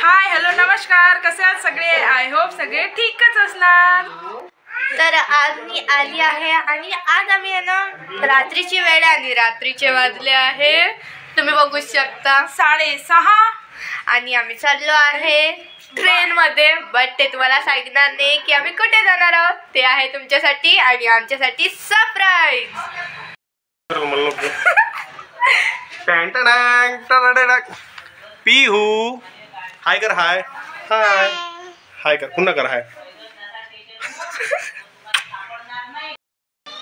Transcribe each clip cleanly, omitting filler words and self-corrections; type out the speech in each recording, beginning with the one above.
Hi hello नमस्कार, कसे आहात सगळे? आय होप सगळे ठीकच असणार। तर आज मी आली आहे आणि आज आम्ही ना रात्रीची वेळ आणि रात्रीचे वाजले आहे, तुम्ही बघू शकता 6:30 आणि आम्ही चाललो आहे ट्रेन मध्ये। बट ते तुम्हाला सांगणार नाही की आम्ही कुठे जाणार आहोत, ते आहे तुमच्यासाठी आणि आमच्यासाठी सरप्राईज। पीहू हाय कर, हाय हाय हाय कर, पुन्हा कर हाय।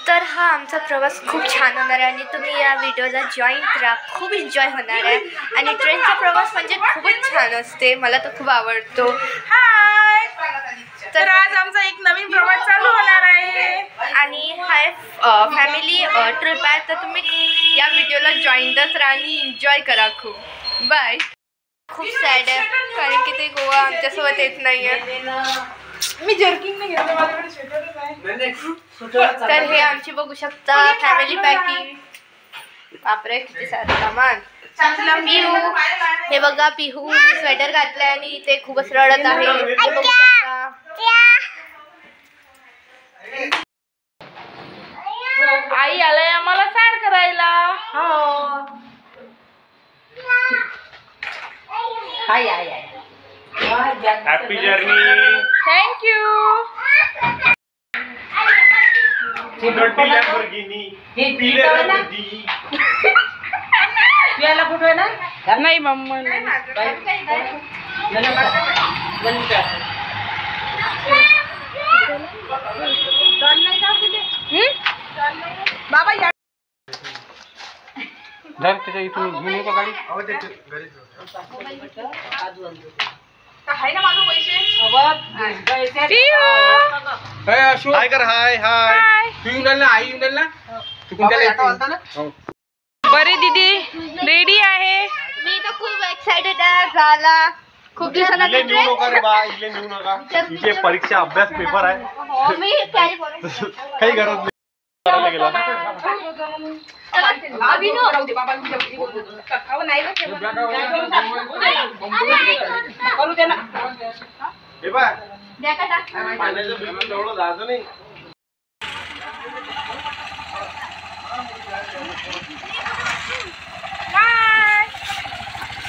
तर हा आमचा प्रवास खूप छान होणार आहे आणि तुम्ही या व्हिडिओला जॉईन करा, खूप एन्जॉय होणार आहे। आणि ट्रेनचा प्रवास म्हणजे खूपच छान असते, मला तर खूप आवडतो। हाय, तर आज आमचा एक नवीन प्रवास चालू होणार आहे आणि हाय फॅमिली ट्रिप आहे, तर तुम्ही या व्हिडिओला जॉईनच राहा आणि एन्जॉय करा खूप। बाय। खूप सॅड आहे कारण की ते गोवा आमच्यासोबत येत नाही आहे। मी जर्किंग नाही घेतलं, माझ्याकडे स्वेटरच आहे। तर हे आमची बघू शकता फॅमिली पॅकिंग। बापरे किती सारं सामान। पिहू, हे बघा पिहू स्वेटर घातलाय आणि ते खूपच रडत आहे, हे बघू शकता। आई आलाय आम्हाला सॅड करायला। हो हाय हाय हाय, हॅपी जर्नी। थँक्यू। याला कुठे आहे ना? नाही मम्मा बाबा या त्याच्या इथून घेऊन येतो गाडी। आहे ना माझं पैसे। हाय कर, हाय हाय। तू येऊन राहिला, आई येऊन राहिला, तू कोणत्या बरे दीदी रेडी आहे। मी तर खूप एक्साइटेड आहे, झाला खूप दिवसानंतर इले नेऊ नका रे बा, इले नेऊ नका, इथे परीक्षा अभ्यास पेपर आहे। हो मी कॅरी करू। काही गरज नाही करायला गेला। हे बघ पाण्याचं बिल तेवढं जायचं नाही। Hi,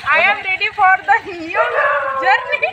I am ready for the new journey.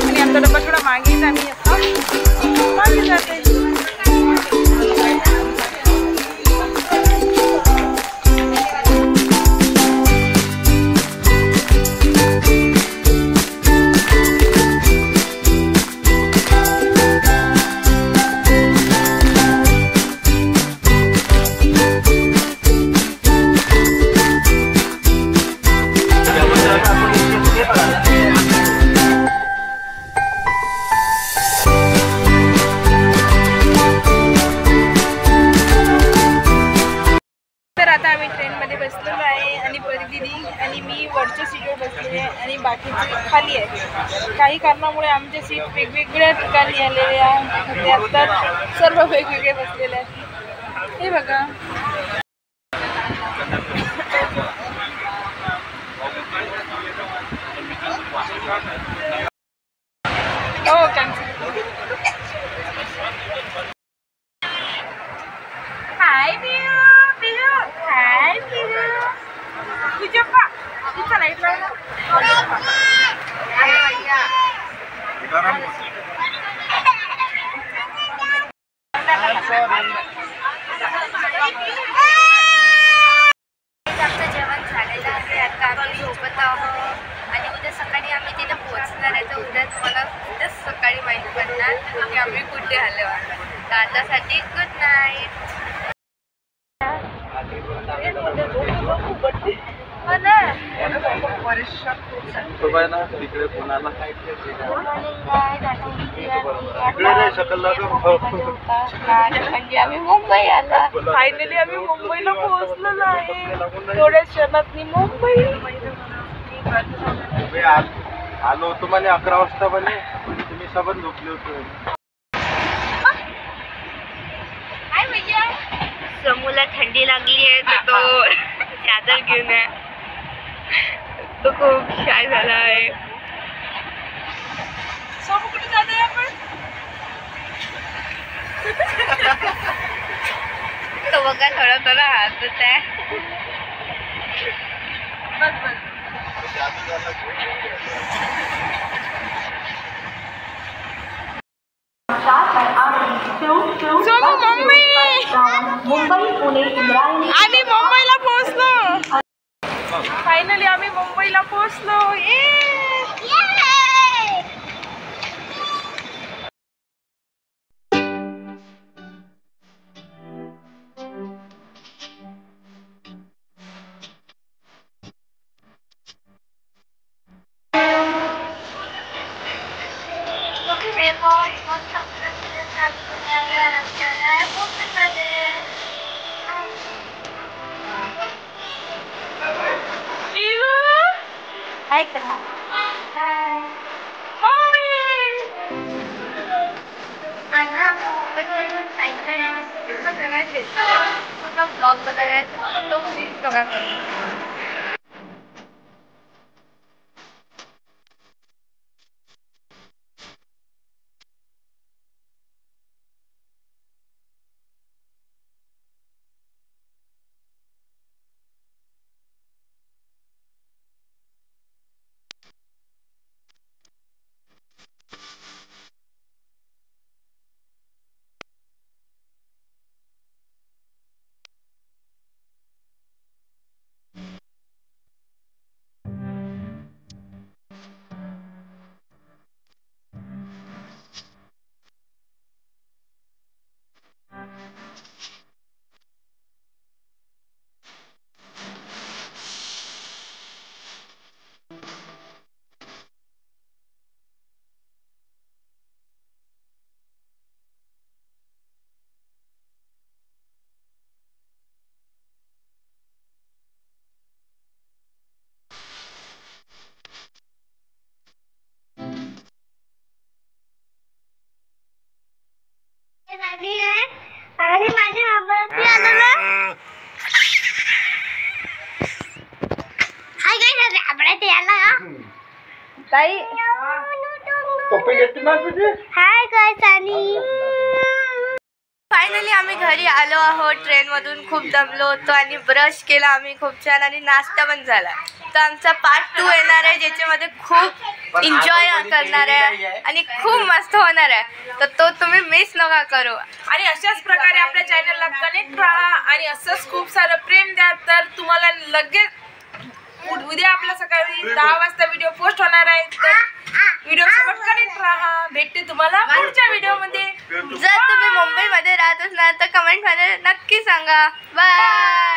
आणि आमचा डब्बा थोडा मागे आम्ही मागे जाते। तर आता आम्ही ट्रेनमध्ये बसलेलो आहे आणि परी दिदी आणि मी वरच्या सीटवर बसलेली आहे आणि बाकीचे खाली आहे। काही कारणामुळे आमचे सीट वेगवेगळ्या ठिकाणी आलेले आहेत, तर सर्व वेगवेगळे बसलेले आहेत। हे बघा हो हाय पियू, पियू हाय पियू, तुझ्या पा तिचा लाईट लावला। बड्डे आले तर आतासाठी गुड नाईट. तिकडे पुण्याला म्हणजे आम्ही मुंबई आला. फायनली आम्ही मुंबईला पोहोचलो आहे. थोड्या क्षणात मुंबई आलो होतो म्हणे 11 वाजता म्हणे. तुम्ही सोबत झोपले होते. समूला थंडी लागली आहे तर तो चादर घेऊन आहे. तो खूप शाय झाला आहे. कुठे जातोय आपण? तो बघा थोडा थोडा हातच आहे. मुंबई पुणे इंद्रायणी आम्ही मुंबईला पोहोचलो. फायनली आम्ही मुंबईला पोहोचलो. हाय करा. ब्लॉग बघायला तो प्लीज बघा. आणि माझ्या आवडती आलं ना. हाय गाइस आवडते याला ताई हाय गाइस. आणि फायनली आम्ही घरी आलो आहोत. ट्रेन मधून खूप दमलो होतो आणि ब्रश केला आम्ही खूप छान आणि नाश्ता पण झाला. तर आमचा पार्ट 2 येणार आहे ज्याच्यामध्ये खूप एन्जॉय करणार आहे आणि खूप मस्त होणार आहे. तर तो तुम्ही मिस नका करू. आणि अशाच प्रकारे आपल्या चॅनलला कनेक्ट राहा आणि असंच खूप सारं प्रेम द्या. तर तुम्हाला लगेच उद्या आपला सकाळी 10 वाजता व्हिडिओ पोस्ट होणार आहे. तर व्हिडिओ सोबत कनेक्ट राहा. भेटते तुम्हाला पुढच्या व्हिडिओमध्ये. जर तुम्ही मुंबईमध्ये राहत असणार तर कमेंट मध्ये नक्की सांगा. बाय.